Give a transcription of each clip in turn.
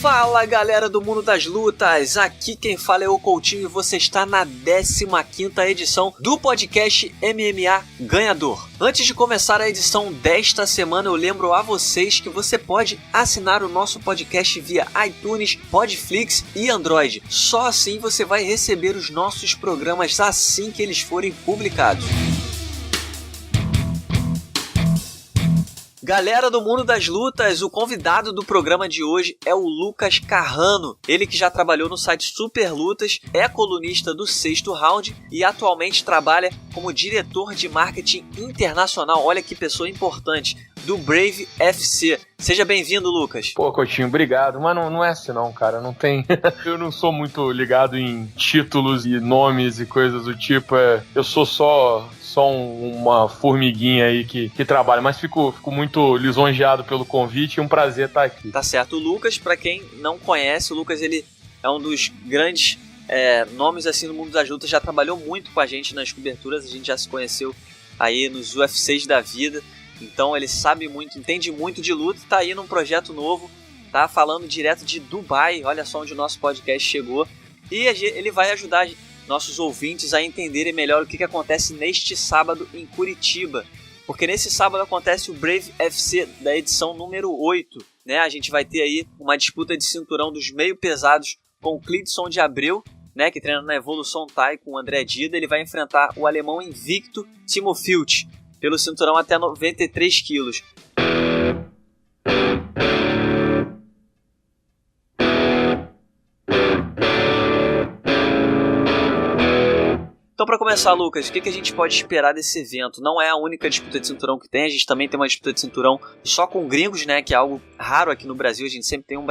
Fala galera do mundo das lutas, aqui quem fala é o Coutinho e você está na 15ª edição do podcast MMA Ganhador. Antes de começar a edição desta semana, eu lembro a vocês que você pode assinar o nosso podcast via iTunes, Podflix e Android. Só assim você vai receber os nossos programas assim que eles forem publicados. Galera do mundo das lutas, o convidado do programa de hoje é o Lucas Carrano. Ele que já trabalhou no site Super Lutas, é colunista do Sexto Round e atualmente trabalha como diretor de marketing internacional. Olha que pessoa importante, do Brave FC. Seja bem-vindo, Lucas. Pô, Coutinho, obrigado. Mas não é assim não, cara. Não tem... Eu não sou muito ligado em títulos e nomes e coisas do tipo. Eu sou só uma formiguinha aí que trabalha, mas fico muito lisonjeado pelo convite e um prazer estar aqui. Tá certo. O Lucas, pra quem não conhece, o Lucas ele é um dos grandes nomes assim no mundo das lutas, já trabalhou muito com a gente nas coberturas, a gente já se conheceu aí nos UFCs da vida, então ele sabe muito, entende muito de luta, tá aí num projeto novo, tá falando direto de Dubai, olha só onde o nosso podcast chegou, e ele vai ajudar nossos ouvintes a entenderem melhor o que acontece neste sábado em Curitiba. Porque nesse sábado acontece o Brave FC da edição número 8. Né? A gente vai ter aí uma disputa de cinturão dos meio pesados com o Cleidson de Abreu, né, que treina na Evolução Thai com o André Dida. Ele vai enfrentar o alemão invicto Timo Filch pelo cinturão até 93 quilos. Então, para começar, Lucas, o que a gente pode esperar desse evento? Não é a única disputa de cinturão que tem, a gente também tem uma disputa de cinturão só com gringos, né, que é algo raro aqui no Brasil, a gente sempre tem um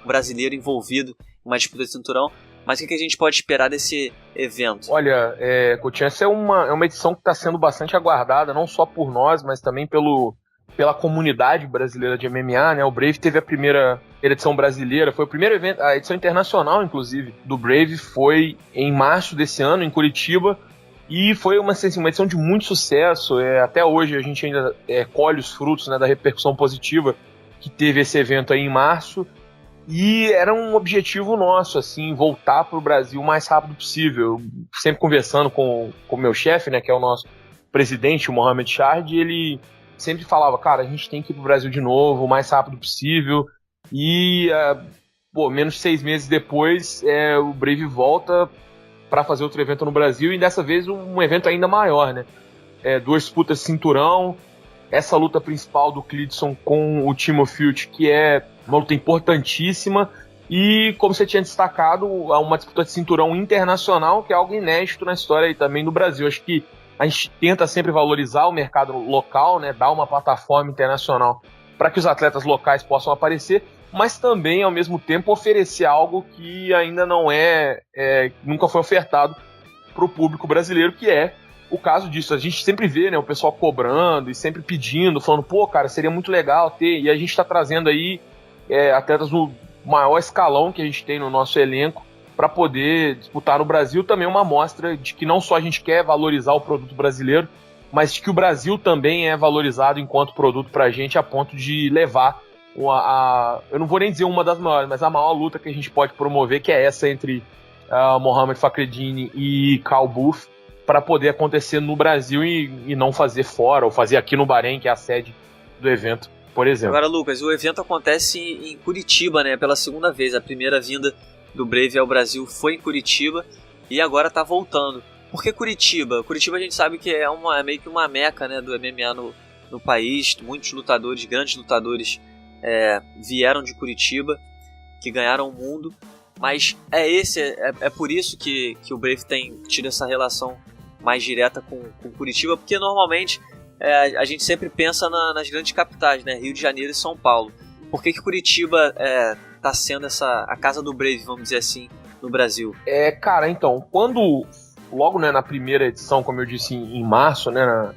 brasileiro envolvido em uma disputa de cinturão, mas o que a gente pode esperar desse evento? Olha, Coutinho, essa é uma edição que está sendo bastante aguardada, não só por nós, mas também pela comunidade brasileira de MMA, né? O Brave teve a primeira edição brasileira, foi o primeiro evento, a edição internacional, inclusive, do Brave foi em março desse ano, em Curitiba, e foi uma edição de muito sucesso. Até hoje a gente ainda colhe os frutos, né, da repercussão positiva que teve esse evento aí em março, e era um objetivo nosso, assim, voltar para o Brasil o mais rápido possível. Sempre conversando com o meu chefe, né, que é o nosso presidente, o Mohamed Shard, ele sempre falava, cara, a gente tem que ir pro Brasil de novo, o mais rápido possível, e menos de 6 meses depois o Brave volta para fazer outro evento no Brasil, e dessa vez um evento ainda maior, né? 2 disputas de cinturão, essa luta principal do Cleidson com o Timo Filch, que é uma luta importantíssima, e como você tinha destacado, uma disputa de cinturão internacional, que é algo inédito na história aí também do Brasil. Acho que a gente tenta sempre valorizar o mercado local, né, dar uma plataforma internacional para que os atletas locais possam aparecer, mas também, ao mesmo tempo, oferecer algo que ainda não nunca foi ofertado para o público brasileiro, que é o caso disso. A gente sempre vê, né, o pessoal cobrando e sempre pedindo, falando, pô, cara, seria muito legal ter, e a gente está trazendo aí atletas do maior escalão que a gente tem no nosso elenco, para poder disputar no Brasil, também uma amostra de que não só a gente quer valorizar o produto brasileiro, mas de que o Brasil também é valorizado enquanto produto pra gente, a ponto de levar eu não vou nem dizer uma das maiores, mas a maior luta que a gente pode promover, que é essa entre Mohamed Fakhreddine e Carl Booth, para poder acontecer no Brasil e não fazer fora, ou fazer aqui no Bahrein, que é a sede do evento, por exemplo. Agora, Lucas, o evento acontece em Curitiba, né, pela segunda vez. A primeira vinda do Brave ao Brasil foi em Curitiba e agora tá voltando. Por que Curitiba? Curitiba a gente sabe que é meio que uma meca, né, do MMA no país. Muitos lutadores, grandes lutadores vieram de Curitiba, que ganharam o mundo, mas é por isso que o Brave tem tido essa relação mais direta com Curitiba, porque normalmente a gente sempre pensa nas grandes capitais, né, Rio de Janeiro e São Paulo. Por que Curitiba está sendo a casa do Brave, vamos dizer assim, no Brasil? Cara, então, logo, né, na primeira edição, como eu disse, em março, né,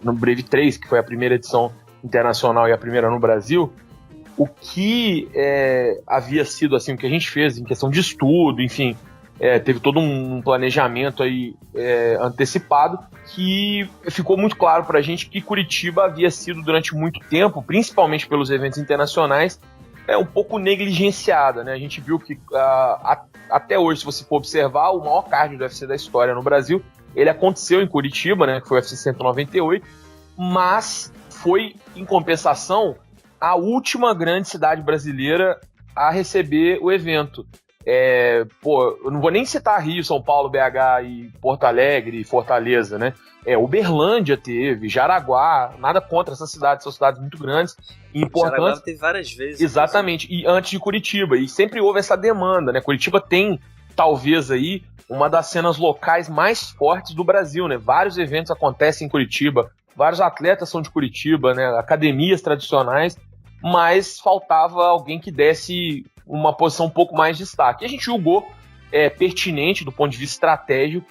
no Brave 3, que foi a primeira edição internacional e a primeira no Brasil, o que havia sido, assim, o que a gente fez em questão de estudo, enfim, teve todo um planejamento aí antecipado, que ficou muito claro pra gente que Curitiba havia sido durante muito tempo, principalmente pelos eventos internacionais, um pouco negligenciada, né? A gente viu que até hoje, se você for observar, o maior card do UFC da história no Brasil, ele aconteceu em Curitiba, né? Que foi o UFC 198, mas foi, em compensação, a última grande cidade brasileira a receber o evento. Eu não vou nem citar Rio, São Paulo, BH e Porto Alegre e Fortaleza, né? Uberlândia teve, Jaraguá, nada contra essas cidades, são cidades muito grandes e importantes. Jaraguá teve várias vezes. Exatamente, e antes de Curitiba, e sempre houve essa demanda, né? Curitiba tem, talvez aí, uma das cenas locais mais fortes do Brasil, né? Vários eventos acontecem em Curitiba, vários atletas são de Curitiba, né? Academias tradicionais, mas faltava alguém que desse uma posição um pouco mais de destaque. E a gente julgou pertinente, do ponto de vista estratégico,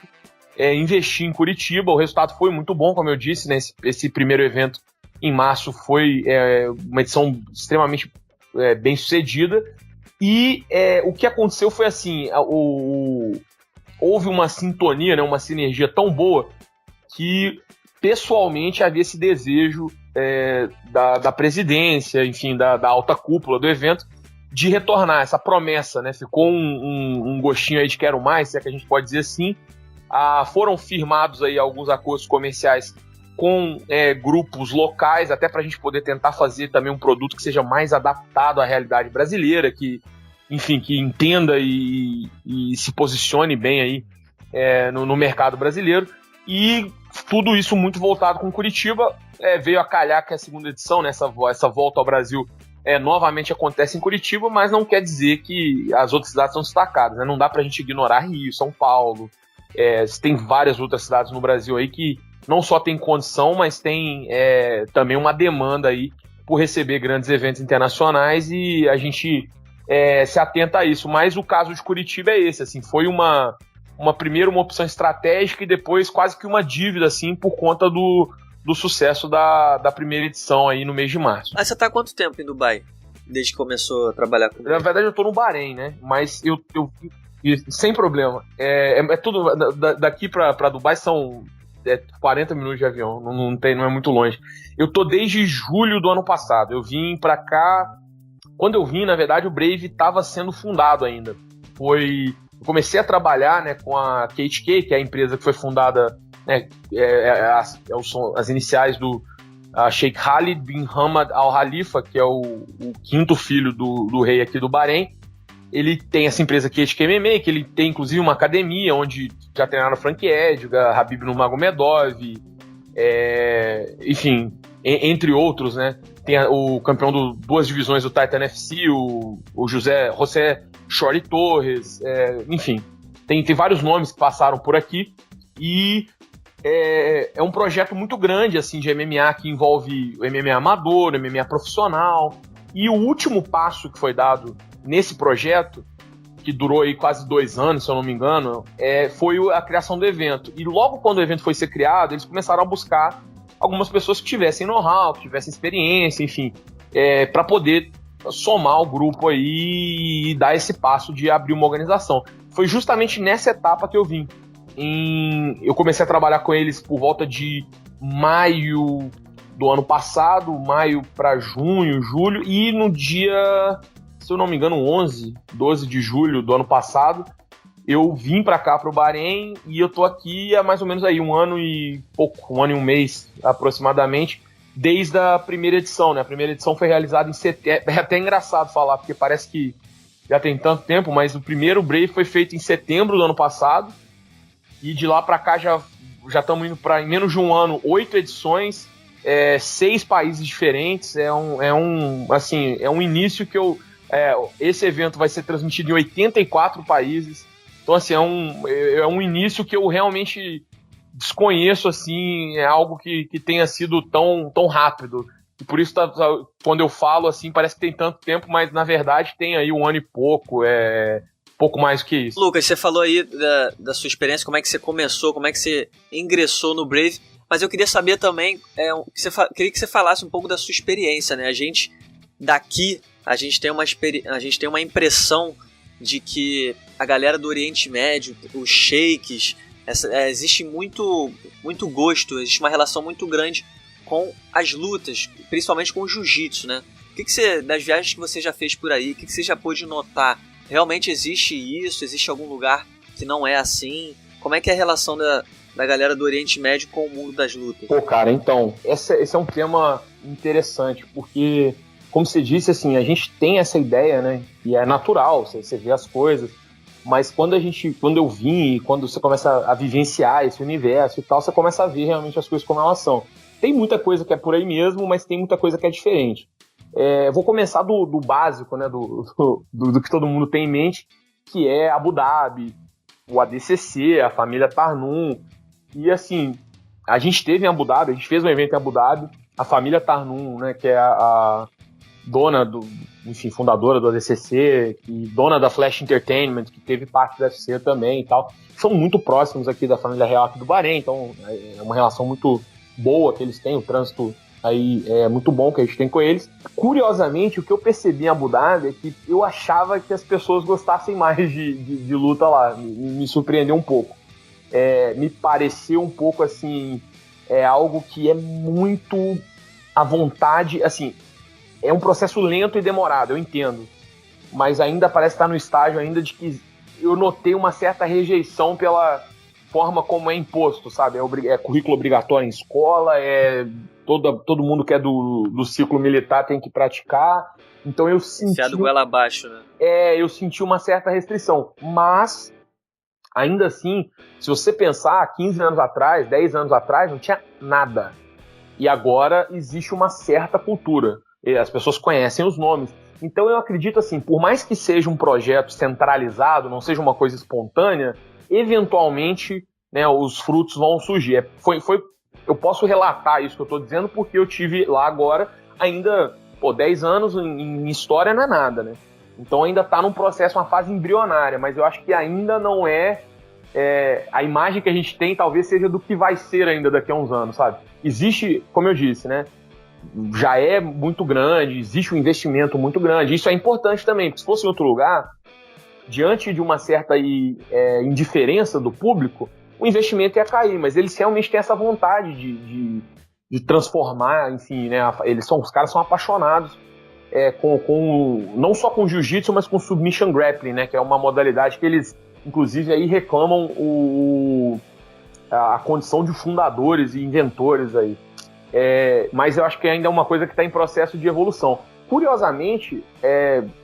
investir em Curitiba. O resultado foi muito bom, como eu disse, né? Esse primeiro evento em março foi uma edição extremamente bem sucedida. E o que aconteceu foi assim, houve uma sintonia, né? Uma sinergia tão boa que pessoalmente havia esse desejo da presidência, enfim, da alta cúpula do evento, de retornar, essa promessa, né? Ficou um gostinho aí de quero mais, se é que a gente pode dizer assim. Foram firmados aí alguns acordos comerciais com grupos locais, até para a gente poder tentar fazer também um produto que seja mais adaptado à realidade brasileira, que, enfim, que entenda e se posicione bem aí no mercado brasileiro. E tudo isso muito voltado com Curitiba. Veio a calhar que a segunda edição, né, essa volta ao Brasil, novamente acontece em Curitiba, mas não quer dizer que as outras cidades são destacadas, né? Não dá pra gente ignorar Rio, São Paulo. Tem várias outras cidades no Brasil aí que não só tem condição, mas tem também uma demanda aí por receber grandes eventos internacionais, e a gente se atenta a isso. Mas o caso de Curitiba é esse, assim, foi primeiro uma opção estratégica e depois quase que uma dívida, assim, por conta do sucesso da primeira edição aí no mês de março. Você tá há quanto tempo em Dubai? Desde que começou a trabalhar com... Na verdade eu tô no Bahrein, né? Mas eu sem problema. Tudo daqui pra Dubai são 40 minutos de avião, não é muito longe. Eu tô desde julho do ano passado. Eu vim pra cá... Quando eu vim, na verdade, o Brave estava sendo fundado ainda. Eu comecei a trabalhar, né, com a KHK, que é a empresa que foi fundada, né, são as iniciais do Sheikh Khalid bin Hamad Al Khalifa, que é o quinto filho do rei aqui do Bahrein. Ele tem essa empresa KHK MMA, que ele tem inclusive uma academia onde já treinaram Frank Edgar, Khabib Nurmagomedov, enfim, entre outros, né? Tem o campeão de duas divisões do Titan FC, o José Shori Torres, enfim, tem vários nomes que passaram por aqui, e é um projeto muito grande, assim, de MMA, que envolve o MMA amador, o MMA profissional, e o último passo que foi dado nesse projeto, que durou aí quase 2 anos, se eu não me engano, foi a criação do evento. E logo quando o evento foi ser criado, eles começaram a buscar algumas pessoas que tivessem know-how, que tivessem experiência, enfim, para poder somar o grupo aí e dar esse passo de abrir uma organização. Foi justamente nessa etapa que eu vim. Eu comecei a trabalhar com eles por volta de maio do ano passado, maio para junho, julho, e no dia, se eu não me engano, 12 de julho do ano passado, eu vim para cá, para o Bahrein, e eu tô aqui há mais ou menos aí 1 ano e pouco, 1 ano e 1 mês aproximadamente, desde a primeira edição, né? A primeira edição foi realizada em setembro. É até engraçado falar, porque parece que já tem tanto tempo, mas o primeiro Brave foi feito em setembro do ano passado, e de lá para cá já estamos indo para, em menos de 1 ano, 8 edições, 6 países diferentes. É um início que esse evento vai ser transmitido em 84 países. Então, assim, é um início que eu realmente desconheço, assim, é algo que tenha sido tão rápido. E por isso, quando eu falo, assim, parece que tem tanto tempo, mas na verdade tem aí 1 ano e pouco, pouco mais do que isso. Lucas, você falou aí da sua experiência, como é que você começou, como é que você ingressou no Brave, mas eu queria saber também, queria que você falasse um pouco da sua experiência, né? A gente daqui, a gente tem uma impressão de que a galera do Oriente Médio, os sheiks, existe muito gosto, existe uma relação muito grande com as lutas, principalmente com o jiu-jitsu, né? das viagens que você já fez por aí, o que você já pôde notar? Realmente existe isso? Existe algum lugar que não é assim? Como é que é a relação da galera do Oriente Médio com o mundo das lutas? Pô, cara, então, esse é um tema interessante, porque, como você disse, assim, a gente tem essa ideia, né, e é natural, você vê as coisas, mas quando eu vim e quando você começa a vivenciar esse universo e tal, você começa a ver realmente as coisas como elas são. Tem muita coisa que é por aí mesmo, mas tem muita coisa que é diferente. Vou começar do básico, né, do que todo mundo tem em mente, que é Abu Dhabi, o ADCC, a família Tarnum. E assim, a gente esteve em Abu Dhabi, a gente fez um evento em Abu Dhabi, a família Tarnum, né, que é a dona fundadora do ADCC, e dona da Flash Entertainment, que teve parte do UFC também e tal. São muito próximos aqui da família real aqui do Bahrein, então é uma relação muito boa que eles têm, o trânsito aí é muito bom que a gente tem com eles. Curiosamente, o que eu percebi em Abu Dhabi é que eu achava que as pessoas gostassem mais de luta lá, me surpreendeu um pouco. Me pareceu um pouco assim, algo que é muito à vontade, assim, é um processo lento e demorado, eu entendo, mas ainda parece estar no estágio ainda de que eu notei uma certa rejeição pela forma como é imposto, sabe? É currículo obrigatório em escola, todo mundo que é do ciclo militar tem que praticar, então eu senti... Enfiado goela abaixo, né? Eu senti uma certa restrição, mas ainda assim, se você pensar, 15 anos atrás, 10 anos atrás, não tinha nada. E agora existe uma certa cultura. As pessoas conhecem os nomes. Então eu acredito assim, por mais que seja um projeto centralizado, não seja uma coisa espontânea, eventualmente, né, os frutos vão surgir. Eu posso relatar isso que eu estou dizendo porque eu tive lá agora ainda, 10 anos em história não é nada, né? Então ainda está num processo, uma fase embrionária, mas eu acho que ainda não a imagem que a gente tem talvez seja do que vai ser ainda daqui a uns anos, sabe? Existe, como eu disse, né? Já é muito grande, existe um investimento muito grande. Isso é importante também, porque se fosse em outro lugar, diante de uma certa indiferença do público, o investimento ia cair, mas eles realmente têm essa vontade de transformar, enfim, né? Os caras são apaixonados não só com jiu-jitsu, mas com submission grappling, né? Que é uma modalidade que eles, inclusive, aí reclamam a condição de fundadores e inventores aí. Mas eu acho que ainda é uma coisa que está em processo de evolução. Curiosamente,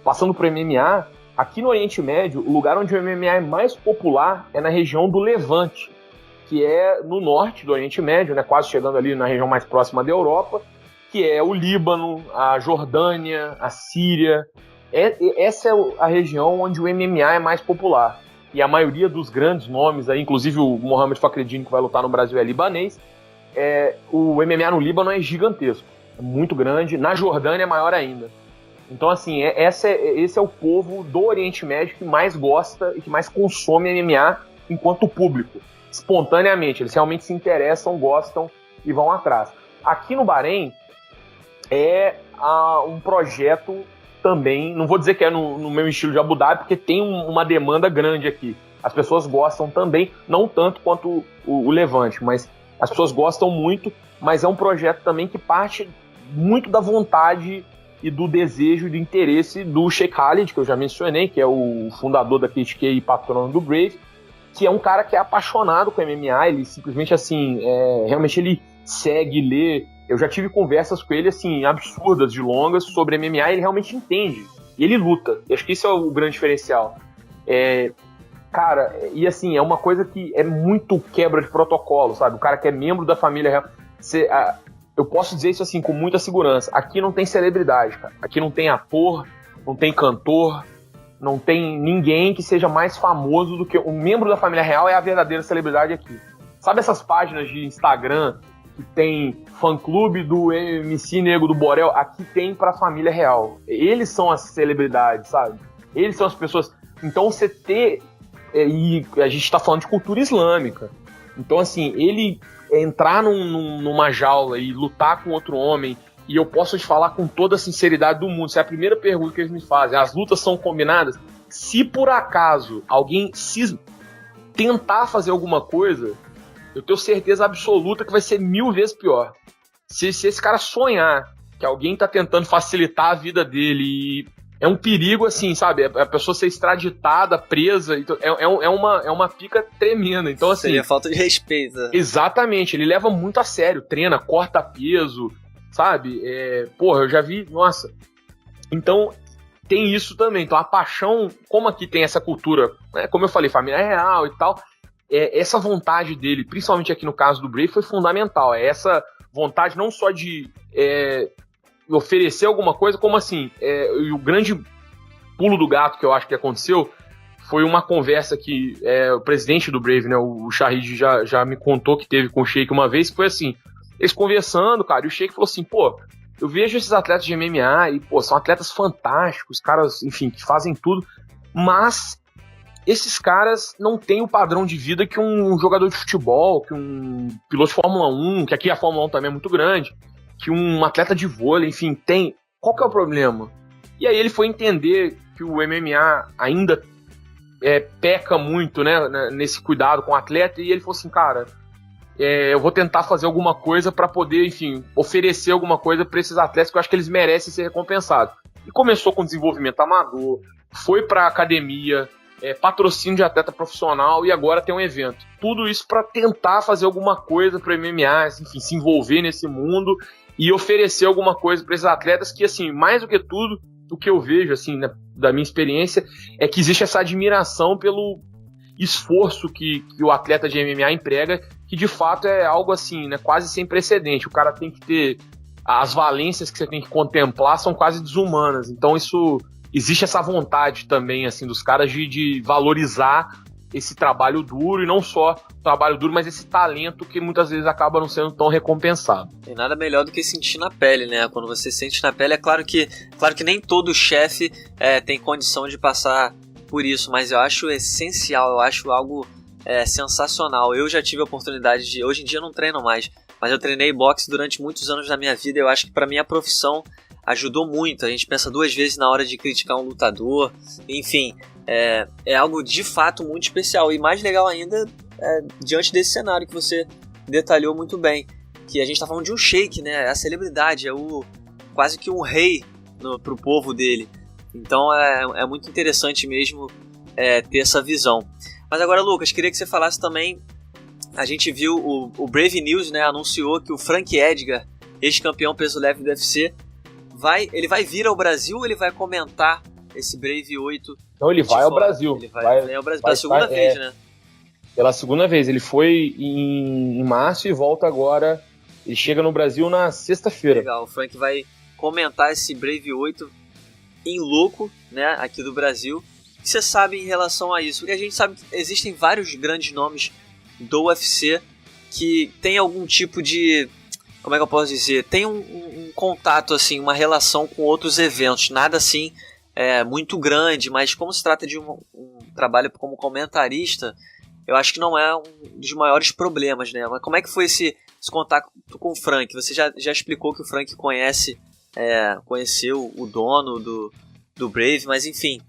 passando para o MMA, aqui no Oriente Médio, o lugar onde o MMA é mais popular é na região do Levante, que é no norte do Oriente Médio, né, quase chegando ali na região mais próxima da Europa, que é o Líbano, a Jordânia, a Síria. Essa é a região onde o MMA é mais popular. E a maioria dos grandes nomes, aí, inclusive o Mohamed Fakhreddin, que vai lutar no Brasil, é libanês. O MMA no Líbano é gigantesco, é muito grande. Na Jordânia é maior ainda. Então, assim, esse é o povo do Oriente Médio que mais gosta e que mais consome MMA enquanto público, espontaneamente. Eles realmente se interessam, gostam e vão atrás. Aqui no Bahrein é um projeto também, não vou dizer que é no meu estilo de Abu Dhabi, porque tem uma demanda grande aqui. As pessoas gostam também, não tanto quanto o Levante, mas as pessoas gostam muito, mas é um projeto também que parte muito da vontade e do desejo e do interesse do Sheikh Khalid, que eu já mencionei, que é o fundador da KTK e patrono do Brave, que é um cara que é apaixonado com MMA, ele simplesmente assim, realmente ele segue, lê. Eu já tive conversas com ele assim, absurdas, de longas, sobre MMA, ele realmente entende, e ele luta. E acho que isso é o grande diferencial. Cara, e assim, é uma coisa que é muito quebra de protocolo, sabe? O cara que é membro da família real. Eu posso dizer isso assim com muita segurança. Aqui não tem celebridade, cara. Aqui não tem ator, não tem cantor, não tem ninguém que seja mais famoso do que o membro da família real é a verdadeira celebridade aqui. Sabe essas páginas de Instagram que tem fã-clube do MC Nego do Borel? Aqui tem pra família real. Eles são as celebridades, sabe? Eles são as pessoas. Então você ter... E a gente tá falando de cultura islâmica. Então, assim, ele entrar numa jaula e lutar com outro homem, e eu posso te falar com toda a sinceridade do mundo, essa é a primeira pergunta que eles me fazem, as lutas são combinadas? Se por acaso alguém tentar fazer alguma coisa, eu tenho certeza absoluta que vai ser 1000 vezes pior. Se esse cara sonhar que alguém tá tentando facilitar a vida dele e é um perigo, assim, sabe? A pessoa ser extraditada, presa, então é uma pica tremenda. Então, assim... Seria falta de respeito. Exatamente, ele leva muito a sério, treina, corta peso, sabe? Porra, eu já vi, nossa. Então, tem isso também. Então, a paixão, como aqui tem essa cultura, né, como eu falei, família real e tal, essa vontade dele, principalmente aqui no caso do Brave, foi fundamental. É essa vontade não só de oferecer alguma coisa, como assim, e o grande pulo do gato que eu acho que aconteceu foi uma conversa que o presidente do Brave, né, o Shahid, já me contou que teve com o Sheik uma vez, que foi assim, eles conversando, cara, e o Sheik falou assim, pô, eu vejo esses atletas de MMA e, pô, são atletas fantásticos, caras, enfim, que fazem tudo, mas esses caras não têm o padrão de vida que um jogador de futebol, que um piloto de Fórmula 1, que aqui a Fórmula 1 também é muito grande, que um atleta de vôlei, enfim, tem. Qual que é o problema? E aí ele foi entender que o MMA ainda peca muito, né, nesse cuidado com o atleta, e ele falou assim, cara, eu vou tentar fazer alguma coisa para poder, enfim, oferecer alguma coisa para esses atletas que eu acho que eles merecem ser recompensados. E começou com desenvolvimento amador, foi para academia, patrocínio de atleta profissional e agora tem um evento. Tudo isso para tentar fazer alguma coisa para o MMA, enfim, se envolver nesse mundo e oferecer alguma coisa para esses atletas que, assim, mais do que tudo, o que eu vejo, assim, né, da minha experiência, é que existe essa admiração pelo esforço que o atleta de MMA emprega, que de fato é algo assim, né, quase sem precedente. O cara tem que ter... As valências que você tem que contemplar são quase desumanas. Então isso... Existe essa vontade também, assim, dos caras de valorizar esse trabalho duro, e não só o trabalho duro, mas esse talento que muitas vezes acaba não sendo tão recompensado. Tem nada melhor do que sentir na pele, né? Quando você sente na pele, é claro que nem todo chefe tem condição de passar por isso, mas eu acho essencial, eu acho algo sensacional. Eu já tive a oportunidade de... Hoje em dia eu não treino mais, mas eu treinei boxe durante muitos anos da minha vida, e eu acho que para minha profissão ajudou muito. A gente pensa duas vezes na hora de criticar um lutador. Enfim, é algo de fato muito especial. E mais legal ainda, diante desse cenário que você detalhou muito bem, que a gente está falando de um sheik, né? É a celebridade, quase que um rei pro povo dele. Então é muito interessante mesmo ter essa visão. Mas agora, Lucas, queria que você falasse também. A gente viu o Brave News, né, anunciou que o Frank Edgar, ex-campeão peso leve do UFC, ele vai vir ao Brasil ou ele vai comentar esse Brave 8? Não, ele vai ao Brasil. Ele vai ao Brasil pela segunda vez, né? Pela segunda vez. Ele foi em março e volta agora. Ele chega no Brasil na sexta-feira. Legal, o Frank vai comentar esse Brave 8 em loco, né, aqui do Brasil. O que você sabe em relação a isso? Porque a gente sabe que existem vários grandes nomes do UFC que tem algum tipo de... Como é que eu posso dizer? Tem um contato, assim, uma relação com outros eventos. Nada assim muito grande, mas como se trata de um trabalho como comentarista, eu acho que não é um dos maiores problemas, né? Mas como é que foi esse contato com o Frank? Você já explicou que o Frank conheceu o dono do Brave, mas enfim,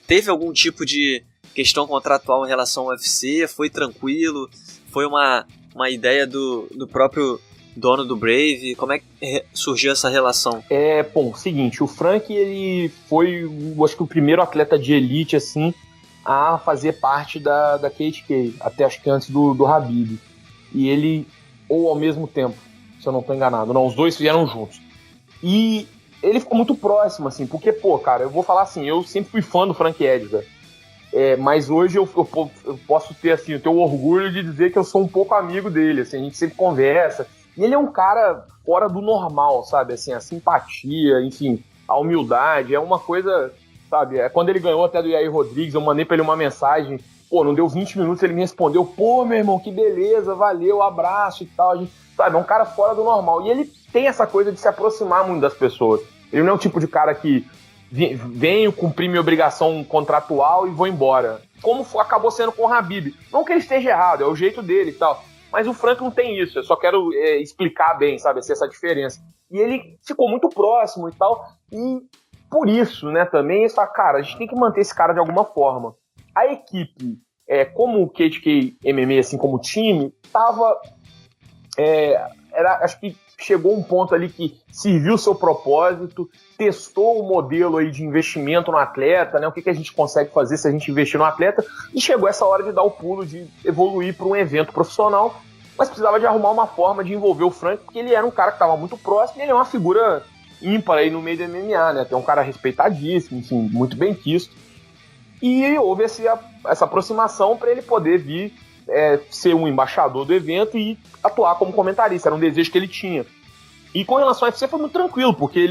teve algum tipo de questão contratual em relação ao UFC? Foi tranquilo? Foi uma ideia do próprio dono do Brave? Como é que surgiu essa relação? Seguinte, o Frank, ele foi, acho que o primeiro atleta de elite, assim, a fazer parte da KHK, até acho que antes do Khabib. E ele, ou ao mesmo tempo, se eu não estou enganado, não, os dois vieram juntos. E ele ficou muito próximo, assim, porque, cara, eu vou falar assim, eu sempre fui fã do Frank Edgar, mas hoje eu posso ter, assim, eu tenho o orgulho de dizer que eu sou um pouco amigo dele, assim, a gente sempre conversa. E ele é um cara fora do normal, sabe? Assim, a simpatia, enfim, a humildade, é uma coisa, sabe? Quando ele ganhou até do Yair Rodrigues, eu mandei pra ele uma mensagem, não deu 20 minutos, ele me respondeu, meu irmão, que beleza, valeu, abraço e tal. Sabe? É um cara fora do normal. E ele tem essa coisa de se aproximar muito das pessoas. Ele não é o tipo de cara que venho cumprir minha obrigação contratual e vou embora. Como acabou sendo com o Khabib. Não que ele esteja errado, é o jeito dele e tal. Mas o Frank não tem isso, eu só quero explicar bem, sabe, essa diferença. E ele ficou muito próximo e tal, e por isso, né, também, cara, a gente tem que manter esse cara de alguma forma. A equipe, como o KHK MMA, assim, como time, tava acho que chegou um ponto ali que serviu o seu propósito, testou o modelo aí de investimento no atleta, né? O que a gente consegue fazer se a gente investir no atleta, e chegou essa hora de dar o pulo, de evoluir para um evento profissional, mas precisava de arrumar uma forma de envolver o Frank, porque ele era um cara que estava muito próximo, e ele é uma figura ímpar aí no meio do MMA, né? Tem um cara respeitadíssimo, enfim, muito bem quisto. E houve essa aproximação para ele poder vir ser um embaixador do evento e atuar como comentarista. Era um desejo que ele tinha. E com relação ao UFC foi muito tranquilo, porque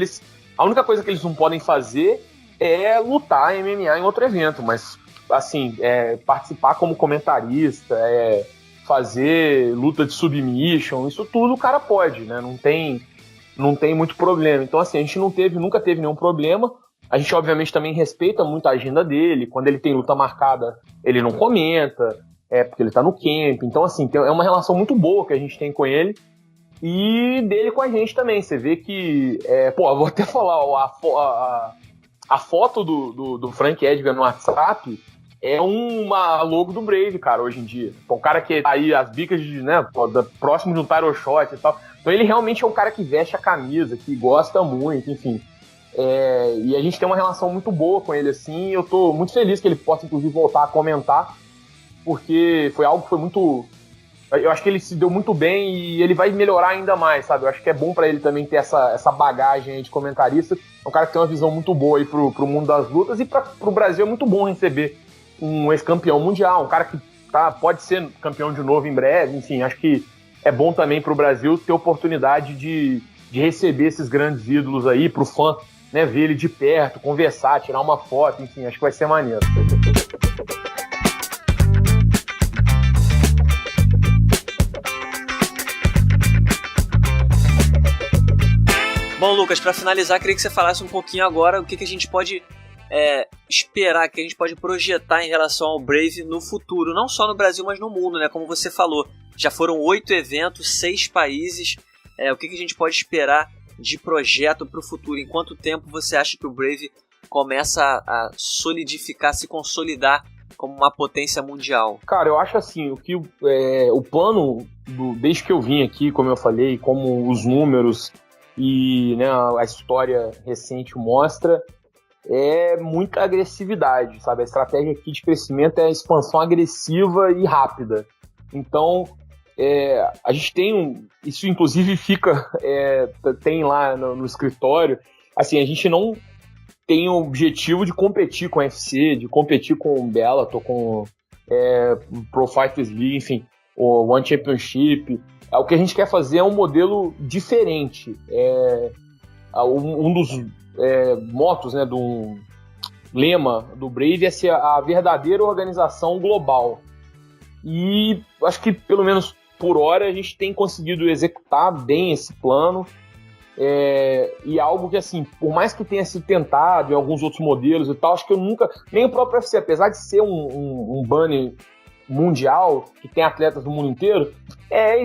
a única coisa que eles não podem fazer é lutar MMA em outro evento, mas assim, participar como comentarista, fazer luta de submission, isso tudo o cara pode, né? Não tem muito problema. Então assim, a gente nunca teve nenhum problema. A gente obviamente também respeita muito a agenda dele. Quando ele tem luta marcada, ele não comenta, porque ele tá no camp. Então assim, é uma relação muito boa que a gente tem com ele e dele com a gente também. Você vê que, eu vou até falar, a foto do Frank Edgar no WhatsApp é uma logo do Brave, cara, hoje em dia. Um cara que aí as bicas próximo de um title shot e tal. Então ele realmente é um cara que veste a camisa, que gosta muito, enfim. E a gente tem uma relação muito boa com ele, assim. Eu tô muito feliz que ele possa, inclusive, voltar a comentar, porque foi algo que foi muito... Eu acho que ele se deu muito bem e ele vai melhorar ainda mais, sabe? Eu acho que é bom pra ele também ter essa bagagem aí de comentarista. É um cara que tem uma visão muito boa aí pro mundo das lutas, e pro Brasil é muito bom receber um ex-campeão mundial, um cara que pode ser campeão de novo em breve. Enfim, acho que é bom também pro Brasil ter oportunidade de receber esses grandes ídolos aí, pro fã, né, ver ele de perto, conversar, tirar uma foto, enfim, acho que vai ser maneiro. Bom, Lucas, para finalizar, queria que você falasse um pouquinho agora o que a gente pode esperar, que a gente pode projetar em relação ao Brave no futuro, não só no Brasil, mas no mundo, né? Como você falou, já foram 8 eventos, 6 países, o que a gente pode esperar de projeto para o futuro? Em quanto tempo você acha que o Brave começa a solidificar, se consolidar como uma potência mundial? Cara, eu acho assim, o plano, desde que eu vim aqui, como eu falei, como os números e, né, a história recente mostra, é muita agressividade, sabe? A estratégia aqui de crescimento é a expansão agressiva e rápida. Então, a gente tem isso inclusive tem lá no escritório, assim, a gente não tem o objetivo de competir com o UFC, de competir com o Bellator, com o Pro Fighters League, enfim, o One Championship. O que a gente quer fazer é um modelo diferente. Um dos motos, né, do lema do Brave é ser a verdadeira organização global. E acho que, pelo menos por hora, a gente tem conseguido executar bem esse plano. E algo que, assim, por mais que tenha sido tentado em alguns outros modelos e tal, acho que eu nunca... Nem o próprio UFC, apesar de ser um banner mundial, que tem atletas do mundo inteiro, é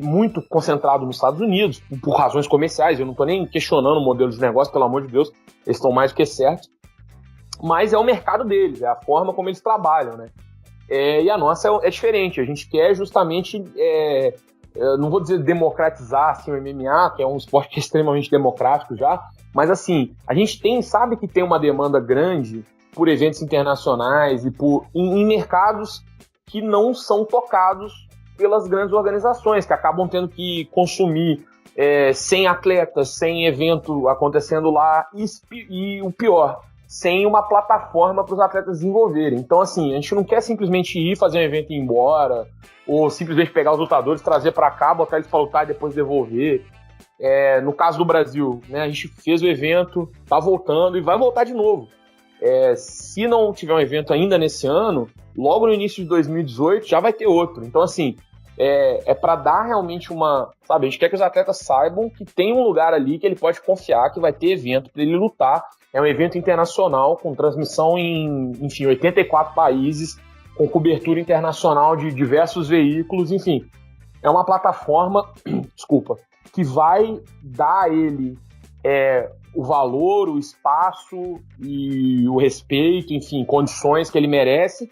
muito concentrado nos Estados Unidos, por razões comerciais. Eu não estou nem questionando o modelo de negócio, pelo amor de Deus, eles estão mais do que certos. Mas é o mercado deles, é a forma como eles trabalham, né? E a nossa é diferente. A gente quer justamente, não vou dizer democratizar assim, o MMA, que é um esporte que é extremamente democrático já, mas assim, a gente sabe que tem uma demanda grande por eventos internacionais e em mercados que não são tocados pelas grandes organizações, que acabam tendo que consumir sem atletas, sem evento acontecendo lá, e o pior, sem uma plataforma para os atletas desenvolverem. Então, assim, a gente não quer simplesmente ir fazer um evento e ir embora, ou simplesmente pegar os lutadores, trazer para cá, botar eles para lutar e depois devolver. No caso do Brasil, né, a gente fez o evento, tá voltando e vai voltar de novo. Se não tiver um evento ainda nesse ano, logo no início de 2018 já vai ter outro. Então, assim, para dar realmente sabe, a gente quer que os atletas saibam que tem um lugar ali que ele pode confiar, que vai ter evento para ele lutar. É um evento internacional com transmissão em, enfim, 84 países, com cobertura internacional de diversos veículos, enfim. É uma plataforma, que vai dar a ele o valor, o espaço e o respeito, enfim, condições que ele merece,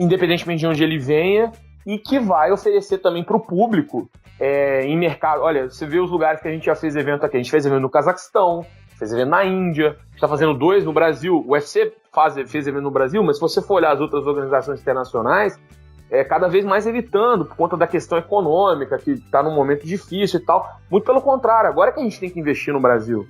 independentemente de onde ele venha, e que vai oferecer também para o público em mercado. Olha, você vê os lugares que a gente já fez evento aqui. A gente fez evento no Cazaquistão, fez evento na Índia, a gente está fazendo 2 no Brasil. O UFC fez evento no Brasil, mas se você for olhar as outras organizações internacionais, cada vez mais evitando, por conta da questão econômica, que está num momento difícil e tal. Muito pelo contrário, agora que a gente tem que investir no Brasil.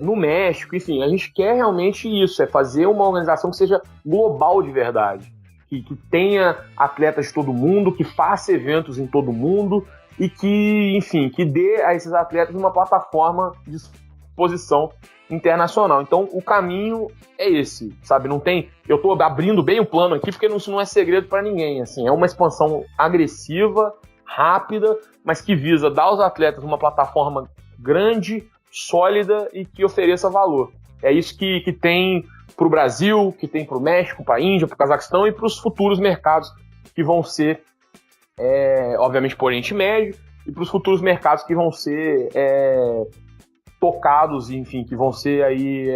No México, enfim, a gente quer realmente isso, fazer uma organização que seja global de verdade, que tenha atletas de todo mundo, que faça eventos em todo mundo e que, enfim, que dê a esses atletas uma plataforma de exposição internacional. Então, o caminho é esse, sabe? Não tem... Eu estou abrindo bem o plano aqui, porque isso não é segredo para ninguém, assim. É uma expansão agressiva, rápida, mas que visa dar aos atletas uma plataforma grande, sólida e que ofereça valor. É isso que tem para o Brasil, que tem para o México, para a Índia, para o Cazaquistão e para os futuros mercados que vão ser, obviamente, para o Oriente Médio e para os futuros mercados que vão ser tocados, enfim, que vão ser aí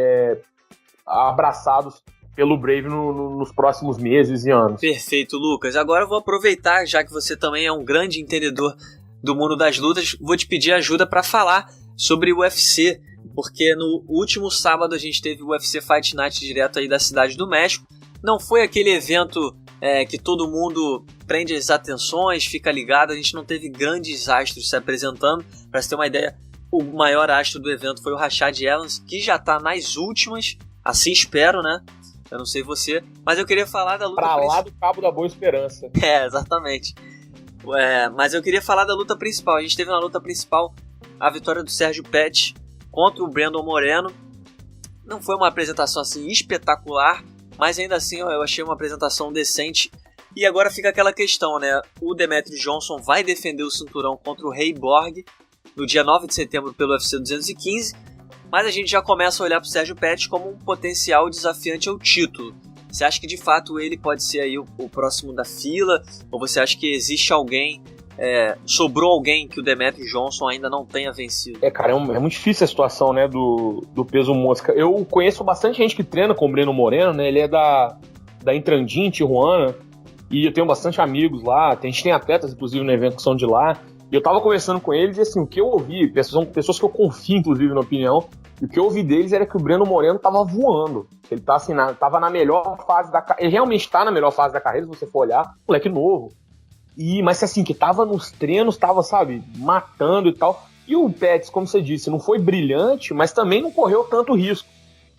abraçados pelo Brave nos próximos meses e anos. Perfeito, Lucas. Agora eu vou aproveitar, já que você também é um grande entendedor do mundo das lutas, vou te pedir ajuda para falar sobre o UFC, porque no último sábado a gente teve o UFC Fight Night direto aí da Cidade do México. Não foi aquele evento que todo mundo prende as atenções, fica ligado, a gente não teve grandes astros se apresentando. Para você ter uma ideia, o maior astro do evento foi o Rashad Evans, que já tá nas últimas, assim espero, né? Eu não sei você, mas eu queria falar da luta... Pra lá do Cabo da Boa Esperança. Exatamente. Mas eu queria falar da luta principal. A gente teve na luta principal a vitória do Sérgio Pettis contra o Brandon Moreno. Não foi uma apresentação assim espetacular, mas ainda assim eu achei uma apresentação decente. E agora fica aquela questão, né? O Demetrious Johnson vai defender o cinturão contra o Ray Borg no dia 9 de setembro pelo UFC 215, mas a gente já começa a olhar para o Sérgio Pettis como um potencial desafiante ao título. Você acha que de fato ele pode ser aí o próximo da fila? Ou você acha que existe alguém, sobrou alguém que o Demetrious Johnson ainda não tenha vencido? Cara, é muito difícil a situação, né, do peso mosca. Eu conheço bastante gente que treina com o Breno Moreno, né? Ele é da Intrandin, Tijuana, e eu tenho bastante amigos lá. A gente tem atletas, inclusive, no evento que são de lá. E eu tava conversando com eles e, assim, o que eu ouvi, são pessoas que eu confio, inclusive, na opinião, e o que eu ouvi deles era que o Breno Moreno tava voando. Ele tá, assim, tava na melhor fase da carreira. Ele realmente tá na melhor fase da carreira, se você for olhar. Moleque novo. Mas, assim, que tava nos treinos, tava, sabe, matando e tal. E o Pettis, como você disse, não foi brilhante, mas também não correu tanto risco.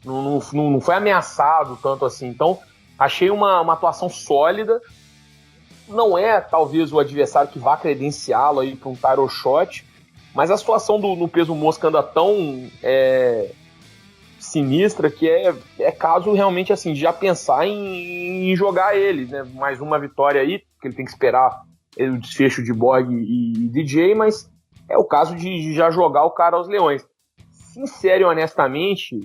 Não foi ameaçado tanto assim. Então, achei uma atuação sólida. Não é, talvez, o adversário que vá credenciá-lo aí para um title shot, mas a situação no peso mosca anda tão sinistra que é caso realmente assim de já pensar em jogar ele, né? Mais uma vitória aí, porque ele tem que esperar o desfecho de Borg e DJ, mas é o caso de já jogar o cara aos leões. Sincero e honestamente,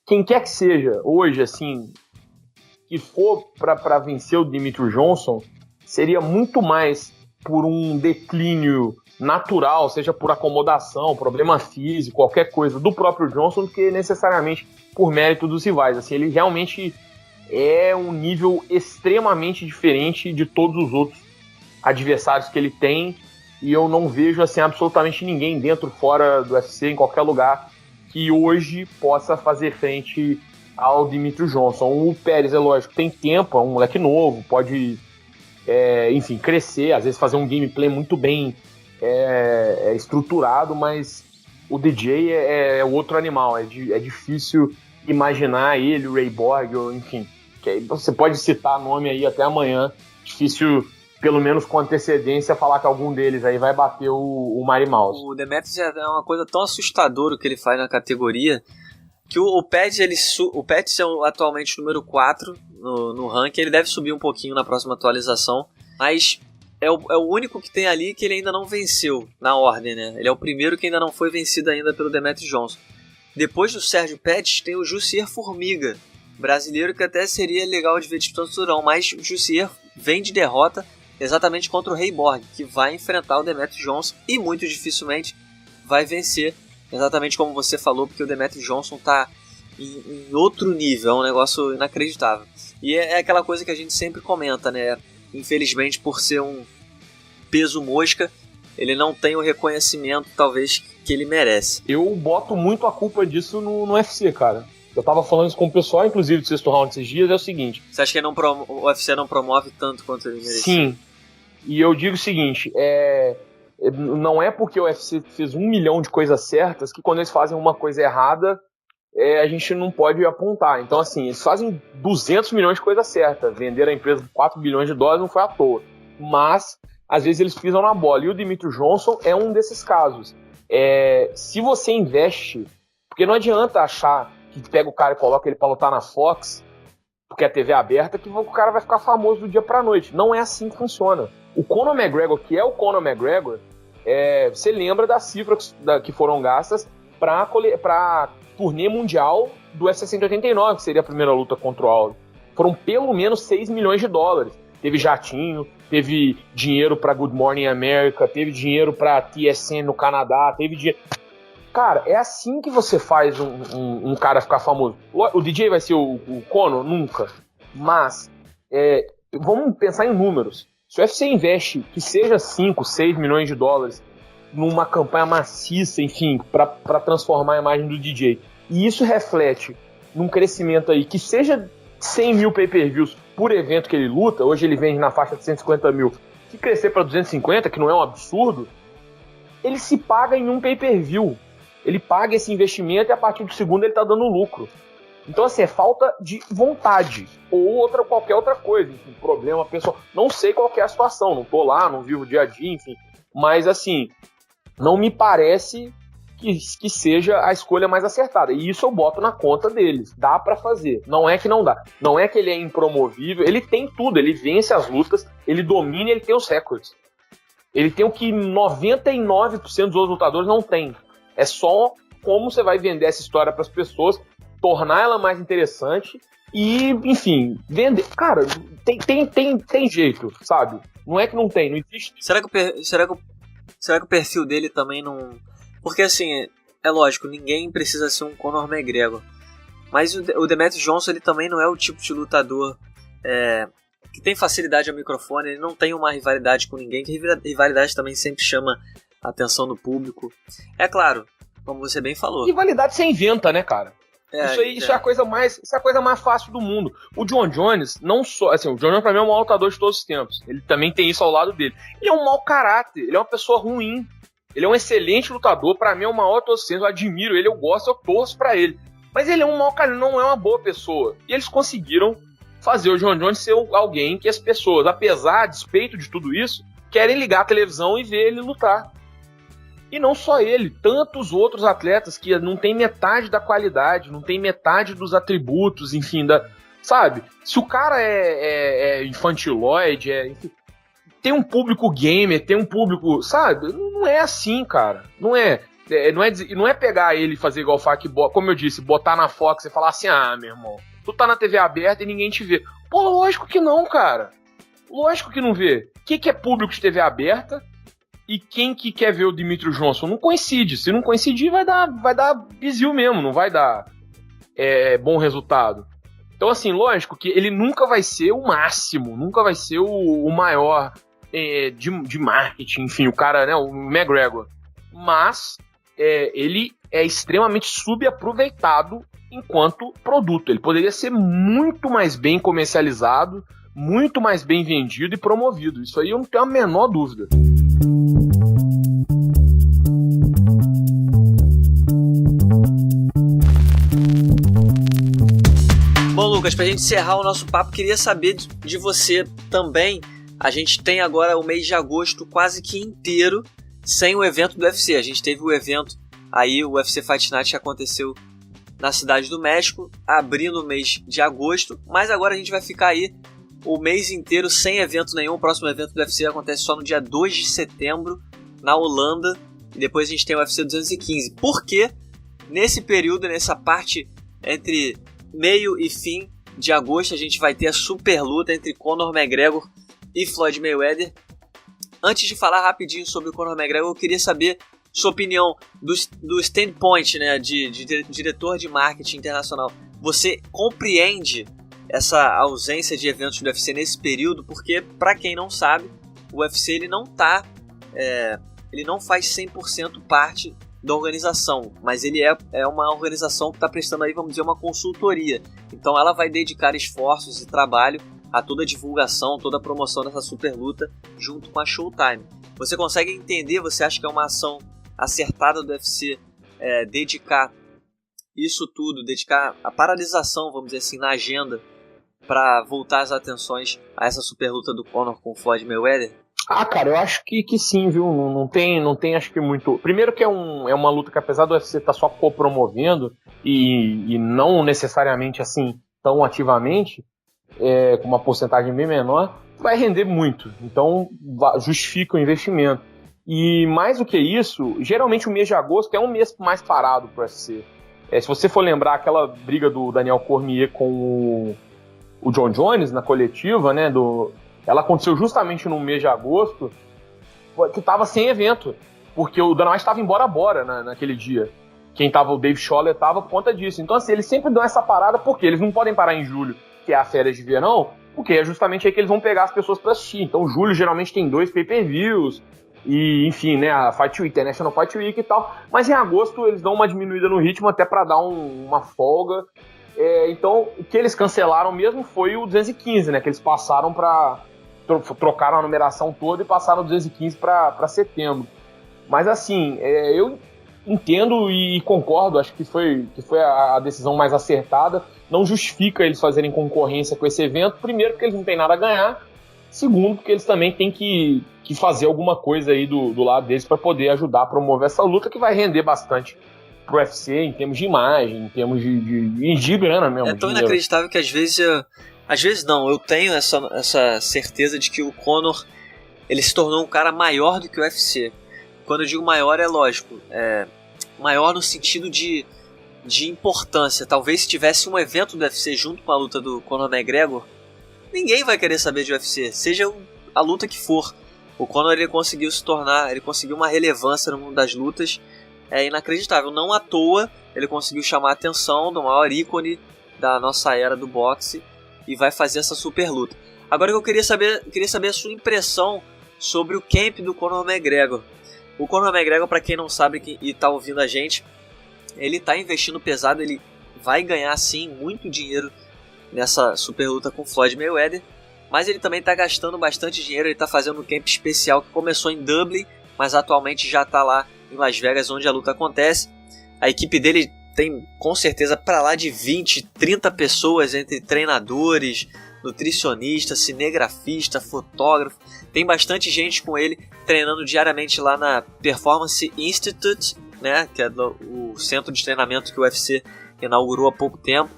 quem quer que seja hoje, assim, que for para vencer o Demetrious Johnson, seria muito mais por um declínio natural, seja por acomodação, problema físico, qualquer coisa do próprio Johnson, do que necessariamente por mérito dos rivais. Assim, ele realmente é um nível extremamente diferente de todos os outros adversários que ele tem, e eu não vejo assim absolutamente ninguém dentro, fora do UFC, em qualquer lugar, que hoje possa fazer frente ao Demetrious Johnson. O Pérez, é lógico, tem tempo, é um moleque novo, pode, enfim, crescer, às vezes fazer um gameplay muito bem estruturado, mas o DJ é outro animal, é difícil imaginar ele, o Ray Borg, ou, enfim, que aí você pode citar nome aí até amanhã, difícil, pelo menos com antecedência, falar que algum deles aí vai bater o Mighty Mouse. O Demetrious é uma coisa tão assustadora o que ele faz na categoria, que o Pettis é atualmente número 4 no ranking, ele deve subir um pouquinho na próxima atualização, mas é o único que tem ali que ele ainda não venceu na ordem, né? Ele é o primeiro que ainda não foi vencido ainda pelo Demetrious Johnson. Depois do Sérgio Pettis tem o Jussier Formiga, brasileiro, que até seria legal de ver disputando o cinturão, mas o Jussier vem de derrota exatamente contra o Ray Borg, que vai enfrentar o Demetrious Johnson e muito dificilmente vai vencer, exatamente como você falou, porque o Demetrious Johnson está em outro nível, é um negócio inacreditável. E é aquela coisa que a gente sempre comenta, né? Infelizmente, por ser um peso mosca, ele não tem o reconhecimento, talvez, que ele merece. Eu boto muito a culpa disso no UFC, cara. Eu tava falando isso com o pessoal, inclusive, do sexto round esses dias, é o seguinte... Você acha que o UFC não promove tanto quanto ele merece? Sim. E eu digo o seguinte, não é porque o UFC fez 1 milhão de coisas certas que quando eles fazem uma coisa errada, a gente não pode apontar. Então, assim, eles fazem 200 milhões de coisas certas. Vender a empresa por 4 bilhões de dólares não foi à toa. Mas, às vezes, eles pisam na bola. E o Demetrious Johnson é um desses casos. Se você investe... Porque não adianta achar que pega o cara e coloca ele pra lutar na Fox, porque a TV é aberta, que o cara vai ficar famoso do dia pra noite. Não é assim que funciona. O Conor McGregor, que é o Conor McGregor, você lembra das cifras que foram gastas pra turnê mundial do UFC 189, que seria a primeira luta contra o Aldo. Foram pelo menos 6 milhões de dólares. Teve jatinho, teve dinheiro pra Good Morning America, teve dinheiro pra TSN no Canadá, teve dinheiro... Cara, é assim que você faz um cara ficar famoso. O DJ vai ser o Conor? Nunca. Mas, vamos pensar em números. Se o UFC investe que seja 5, 6 milhões de dólares numa campanha maciça, enfim, para transformar a imagem do DJ, e isso reflete num crescimento aí que seja 100 mil pay-per-views por evento que ele luta, hoje ele vende na faixa de 150 mil, se crescer para 250, que não é um absurdo, ele se paga em um pay-per-view. Ele paga esse investimento e a partir do segundo ele tá dando lucro. Então, assim, é falta de vontade. Ou qualquer outra coisa. Enfim, problema pessoal. Não sei qual que é a situação. Não tô lá, não vivo o dia a dia, enfim. Mas, assim, não me parece que seja a escolha mais acertada. E isso eu boto na conta deles. Dá pra fazer. Não é que não dá. Não é que ele é impromovível. Ele tem tudo. Ele vence as lutas. Ele domina e ele tem os recordes. Ele tem o que 99% dos outros lutadores não tem. É só como você vai vender essa história para as pessoas, tornar ela mais interessante e, enfim, vender. Cara, tem jeito, sabe? Não é que não tem, não existe. Será que o perfil dele também não... Porque, assim, é lógico, ninguém precisa ser um Conor McGregor. Mas o Demetrious Johnson, ele também não é o tipo de lutador que tem facilidade ao microfone, ele não tem uma rivalidade com ninguém, que rivalidade também sempre chama a atenção do público. É claro, como você bem falou. Rivalidade você inventa, né, cara? Isso é a coisa mais fácil do mundo. O John Jones, não só... Assim, o John Jones, pra mim, é o maior lutador de todos os tempos. Ele também tem isso ao lado dele. Ele é um mau caráter, ele é uma pessoa ruim. Ele é um excelente lutador, pra mim é o maior de todos os tempos. Eu admiro ele, eu gosto, eu torço pra ele. Mas ele é um mau caráter, não é uma boa pessoa. E eles conseguiram fazer o John Jones ser alguém que as pessoas, apesar, a despeito de tudo isso, querem ligar a televisão e ver ele lutar. E não só ele, tantos outros atletas que não tem metade da qualidade, não tem metade dos atributos, enfim, sabe? Se o cara é infantiloide, enfim, tem um público gamer, tem um público, sabe? Não é assim, cara. Não é pegar ele e fazer igual o Fak, como eu disse, botar na Fox e falar assim, meu irmão, tu tá na TV aberta e ninguém te vê. Pô, lógico que não, cara. Lógico que não vê. O que é público de TV aberta? E quem que quer ver o Demetrious Johnson? Não coincide. Se não coincidir, vai dar bizil mesmo, não vai dar bom resultado. Então, assim, lógico que ele nunca vai ser o máximo, nunca vai ser o maior de marketing, enfim, o cara, né, o McGregor. Mas ele é extremamente subaproveitado enquanto produto. Ele poderia ser muito mais bem comercializado, muito mais bem vendido e promovido. Isso aí eu não tenho a menor dúvida. Bom, Lucas, pra gente encerrar o nosso papo, queria saber de você também. A gente tem agora o mês de agosto quase que inteiro sem o evento do UFC. A gente teve o evento aí, o UFC Fight Night, que aconteceu na Cidade do México, abrindo o mês de agosto, mas agora a gente vai ficar aí o mês inteiro sem evento nenhum. O próximo evento do UFC acontece só no dia 2 de setembro, na Holanda, e depois a gente tem o UFC 215. Porque nesse período, nessa parte entre meio e fim de agosto, a gente vai ter a super luta entre Conor McGregor e Floyd Mayweather. Antes de falar rapidinho sobre o Conor McGregor, eu queria saber sua opinião do standpoint, né, de diretor de marketing internacional. Você compreende essa ausência de eventos do UFC nesse período? Porque, para quem não sabe, o UFC ele não faz 100% parte da organização, mas ele é uma organização que está prestando aí, vamos dizer, uma consultoria. Então ela vai dedicar esforços e trabalho a toda a divulgação, toda a promoção dessa super luta junto com a Showtime. Você consegue entender, você acha que é uma ação acertada do UFC dedicar isso tudo, dedicar a paralisação, vamos dizer assim, na agenda para voltar as atenções a essa super luta do Conor com o Floyd Mayweather? Cara, eu acho que sim, viu? Não tem acho que muito... Primeiro que é uma luta que, apesar do UFC estar só copromovendo e não necessariamente assim tão ativamente, com uma porcentagem bem menor, vai render muito. Então justifica o investimento. E mais do que isso, geralmente o mês de agosto é um mês mais parado pro UFC. Se você for lembrar aquela briga do Daniel Cormier com o John Jones na coletiva, né, ela aconteceu justamente no mês de agosto, que estava sem evento, porque o Dana White estava embora naquele dia. Quem estava, o Dave Scholler, estava por conta disso. Então, assim, eles sempre dão essa parada, porque eles não podem parar em julho, que é a férias de verão, porque é justamente aí que eles vão pegar as pessoas para assistir. Então, julho geralmente tem 2 pay-per-views, e, enfim, né, a Fight Week, International Fight Week e tal. Mas em agosto eles dão uma diminuída no ritmo até para dar uma folga. Então, o que eles cancelaram mesmo foi o 215, né, que eles passaram para... trocaram a numeração toda e passaram o 215 para setembro. Mas assim, eu entendo e concordo, acho que foi a decisão mais acertada. Não justifica eles fazerem concorrência com esse evento, primeiro porque eles não têm nada a ganhar, segundo porque eles também têm que fazer alguma coisa aí do lado deles para poder ajudar a promover essa luta, que vai render bastante pro UFC em termos de imagem, em termos de grana mesmo. É tão inacreditável que às vezes não, eu tenho essa certeza de que o Conor ele se tornou um cara maior do que o UFC. Quando eu digo maior, é lógico, maior no sentido de importância. Talvez se tivesse um evento do UFC junto com a luta do Conor McGregor, ninguém vai querer saber de UFC, seja a luta que for. O Conor ele conseguiu uma relevância no mundo das lutas inacreditável. Não à toa ele conseguiu chamar a atenção do maior ícone da nossa era do boxe e vai fazer essa super luta. Agora eu queria saber a sua impressão sobre o camp do Conor McGregor. O Conor McGregor, para quem não sabe e está ouvindo a gente, ele está investindo pesado, ele vai ganhar sim muito dinheiro nessa super luta com Floyd Mayweather, mas ele também está gastando bastante dinheiro, ele está fazendo um camp especial que começou em Dublin, mas atualmente já está lá em Las Vegas, onde a luta acontece. A equipe dele tem com certeza para lá de 20, 30 pessoas, entre treinadores, nutricionista, cinegrafista, fotógrafo. Tem bastante gente com ele treinando diariamente lá na Performance Institute, né, que é o centro de treinamento que o UFC inaugurou há pouco tempo.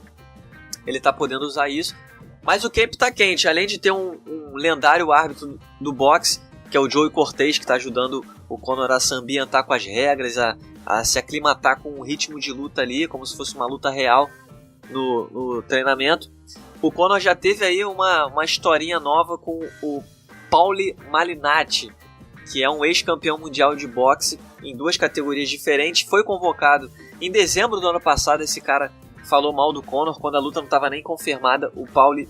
Ele está podendo usar isso. Mas o camp está quente, além de ter um lendário árbitro do boxe, que é o Joey Cortez, que está ajudando o Conor a se ambientar com as regras, a se aclimatar com o ritmo de luta ali, como se fosse uma luta real no treinamento. O Conor já teve aí uma historinha nova com o Paulie Malignaggi, que é um ex-campeão mundial de boxe em 2 categorias diferentes. Foi convocado em dezembro do ano passado. Esse cara falou mal do Conor quando a luta não estava nem confirmada. O Paulie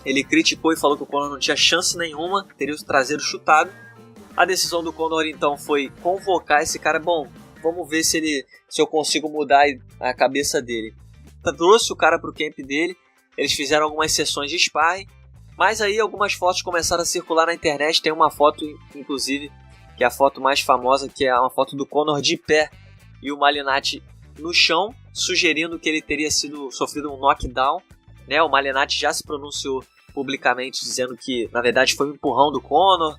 ele criticou e falou que o Conor não tinha chance nenhuma, teria o traseiro chutado. A decisão do Conor então foi convocar esse cara. Bom, vamos ver se eu consigo mudar a cabeça dele. Trouxe o cara para o camp dele. Eles fizeram algumas sessões de sparring, mas aí algumas fotos começaram a circular na internet. Tem uma foto, inclusive, que é a foto mais famosa, que é uma foto do Conor de pé e o Malignaggi no chão, sugerindo que ele teria sofrido um knockdown, né? O Malignaggi já se pronunciou publicamente dizendo que, na verdade, foi um empurrão do Conor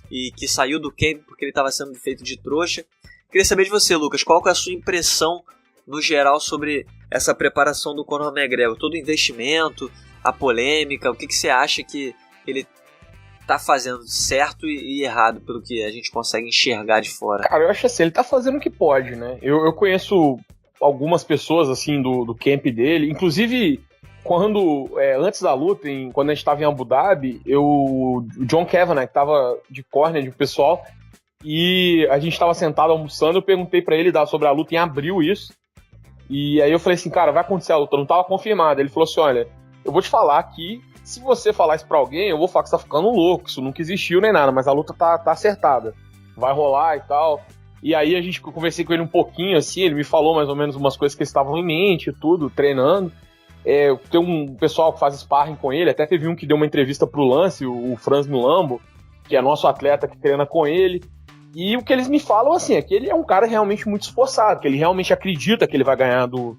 e que saiu do camp porque ele estava sendo feito de trouxa. Queria saber de você, Lucas, qual que é a sua impressão no geral sobre essa preparação do Conor McGregor? Todo o investimento, a polêmica, o que você acha que ele tá fazendo certo e errado, pelo que a gente consegue enxergar de fora? Cara, eu acho assim, ele tá fazendo o que pode, né? Eu conheço algumas pessoas, assim, do camp dele, inclusive quando, antes da luta, quando a gente tava em Abu Dhabi, o John Kavanagh, que tava de corner de pessoal, e a gente tava sentado almoçando, eu perguntei pra ele sobre a luta em abril, isso, e aí eu falei assim, cara, vai acontecer a luta, não tava confirmada. Ele falou assim, olha, eu vou te falar aqui se você falar isso pra alguém, eu vou falar que você tá ficando louco, isso nunca existiu nem nada, mas a luta tá acertada, vai rolar e tal. E aí eu conversei com ele um pouquinho, assim, ele me falou mais ou menos umas coisas que estavam em mente, tudo, treinando. Tem um pessoal que faz sparring com ele, até teve um que deu uma entrevista pro Lance, o Franz Milambo, que é nosso atleta que treina com ele. E o que eles me falam, assim, é que ele é um cara realmente muito esforçado, que ele realmente acredita que ele vai ganhar do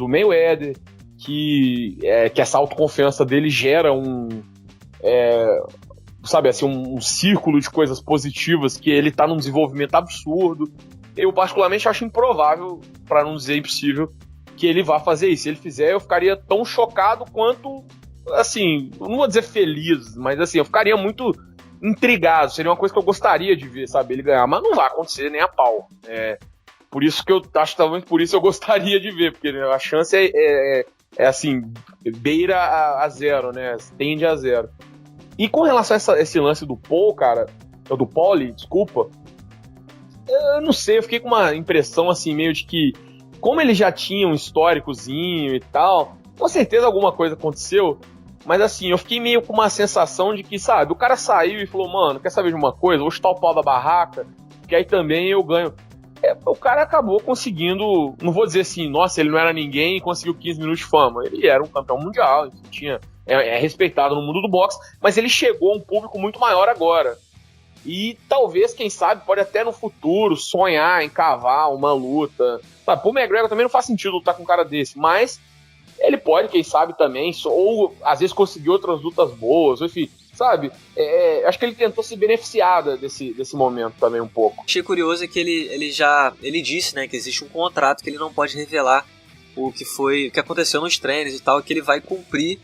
Mayweather, que essa autoconfiança dele gera sabe, assim, um círculo de coisas positivas, que ele tá num desenvolvimento absurdo. Eu particularmente acho improvável, para não dizer impossível, que ele vá fazer isso. Se ele fizer, eu ficaria tão chocado quanto, assim, eu não vou dizer feliz, mas assim, eu ficaria muito intrigado. Seria uma coisa que eu gostaria de ver, sabe, ele ganhar, mas não vai acontecer nem a pau. Por isso que eu acho que talvez por isso eu gostaria de ver, porque a chance é assim, beira a zero, né, tende a zero. E com relação a esse lance do Paul, cara, do Paulie, desculpa, eu não sei, eu fiquei com uma impressão assim, meio de que, como ele já tinha um históricozinho e tal, com certeza alguma coisa aconteceu, mas assim, eu fiquei meio com uma sensação de que, sabe, o cara saiu e falou, mano, quer saber de uma coisa? Vou chutar o pau da barraca, que aí também eu ganho. O cara acabou conseguindo, não vou dizer assim, nossa, ele não era ninguém e conseguiu 15 minutos de fama. Ele era um campeão mundial, é respeitado no mundo do boxe, mas ele chegou a um público muito maior agora. E talvez, quem sabe, pode até no futuro sonhar em cavar uma luta. Sabe, pro McGregor também não faz sentido lutar com um cara desse, mas ele pode, quem sabe, também, ou às vezes conseguir outras lutas boas, enfim, sabe? Acho que ele tentou se beneficiar desse momento também um pouco. Achei curioso é que ele disse, né, que existe um contrato que ele não pode revelar o que aconteceu nos treinos e tal, que ele vai cumprir,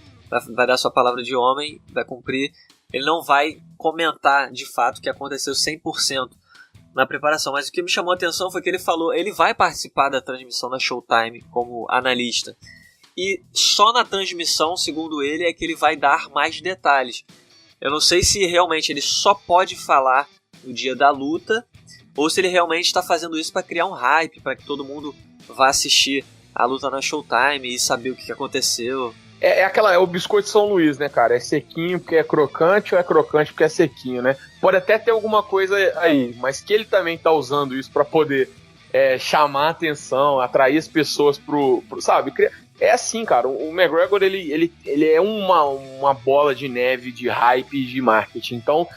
vai dar sua palavra de homem, vai cumprir. Ele não vai comentar de fato o que aconteceu 100% na preparação, mas o que me chamou a atenção foi que ele falou, ele vai participar da transmissão da Showtime como analista, e só na transmissão, segundo ele, é que ele vai dar mais detalhes. Eu não sei se realmente ele só pode falar no dia da luta, ou se ele realmente está fazendo isso para criar um hype, para que todo mundo vá assistir a luta na Showtime e saber o que aconteceu. É o biscoito São Luís, né, cara? É sequinho porque é crocante ou é crocante porque é sequinho, né? Pode até ter alguma coisa aí, mas que ele também tá usando isso para poder chamar a atenção, atrair as pessoas pro sabe? É assim, cara, o McGregor, ele é uma bola de neve de hype e de marketing, então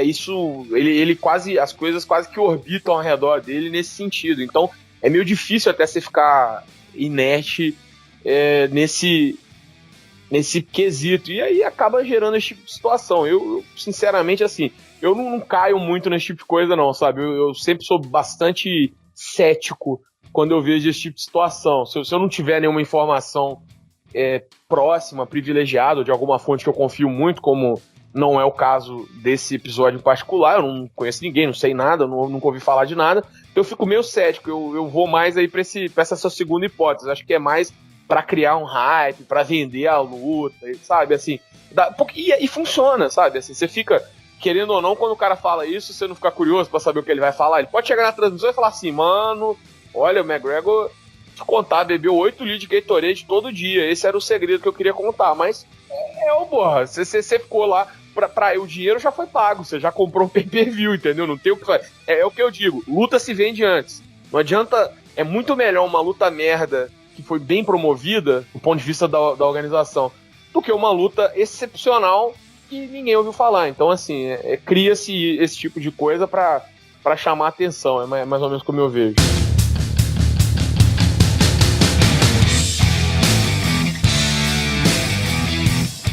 isso, ele quase, as coisas quase que orbitam ao redor dele nesse sentido, então é meio difícil até você ficar inerte nesse quesito, e aí acaba gerando esse tipo de situação. Eu sinceramente, assim, eu não caio muito nesse tipo de coisa não, sabe, eu sempre sou bastante cético quando eu vejo esse tipo de situação. Se eu não tiver nenhuma informação próxima, privilegiada, de alguma fonte que eu confio muito, como não é o caso desse episódio em particular, eu não conheço ninguém, não sei nada, nunca ouvi falar de nada, então eu fico meio cético, eu vou mais aí pra essa sua segunda hipótese, acho que é mais pra criar um hype, pra vender a luta, sabe, assim, e funciona, sabe, assim, você fica, querendo ou não, quando o cara fala isso, você não fica curioso pra saber o que ele vai falar, ele pode chegar na transmissão e falar assim, mano, olha, o McGregor, te contar, bebeu 8 litros de Gatorade todo dia. Esse era o segredo que eu queria contar. Mas, porra, você ficou lá, o dinheiro já foi pago, você já comprou um pay-per-view, entendeu? Não tem o que fazer. É o que eu digo, luta se vende antes. Não adianta, é muito melhor uma luta merda que foi bem promovida, do ponto de vista da organização, do que uma luta excepcional que ninguém ouviu falar. Então, assim, cria-se esse tipo de coisa pra chamar a atenção. É mais ou menos como eu vejo.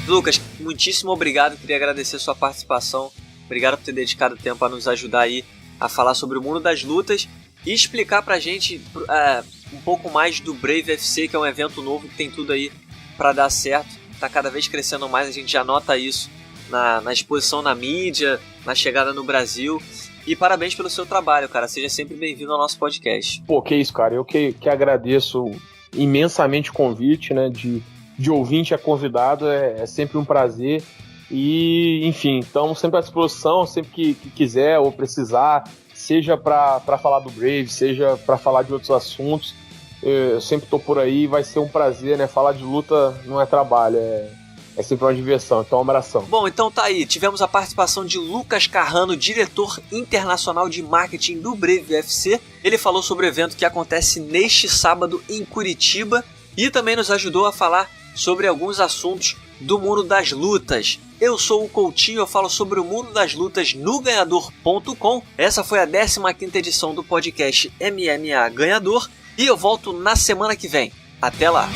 Lucas, muitíssimo obrigado, queria agradecer a sua participação, obrigado por ter dedicado tempo a nos ajudar aí a falar sobre o mundo das lutas e explicar pra gente um pouco mais do Brave FC, que é um evento novo que tem tudo aí pra dar certo, tá cada vez crescendo mais, a gente já nota isso na exposição na mídia, na chegada no Brasil, e parabéns pelo seu trabalho, cara, seja sempre bem-vindo ao nosso podcast. Pô, que isso, cara, eu que agradeço imensamente o convite, né, de ouvinte a convidado, é sempre um prazer e, enfim, então sempre à disposição, sempre que quiser ou precisar, seja para falar do Brave, seja para falar de outros assuntos, eu sempre tô por aí, vai ser um prazer, né, falar de luta não é trabalho, É sempre uma diversão, então um abração. Bom, então tá aí, tivemos a participação de Lucas Carrano, diretor internacional de marketing do Brave UFC. Ele falou sobre o evento que acontece neste sábado em Curitiba e também nos ajudou a falar sobre alguns assuntos do mundo das lutas. Eu sou o Coutinho, eu falo sobre o mundo das lutas no Ganhador.com. Essa foi a 15ª edição do podcast MMA Ganhador e eu volto na semana que vem. Até lá!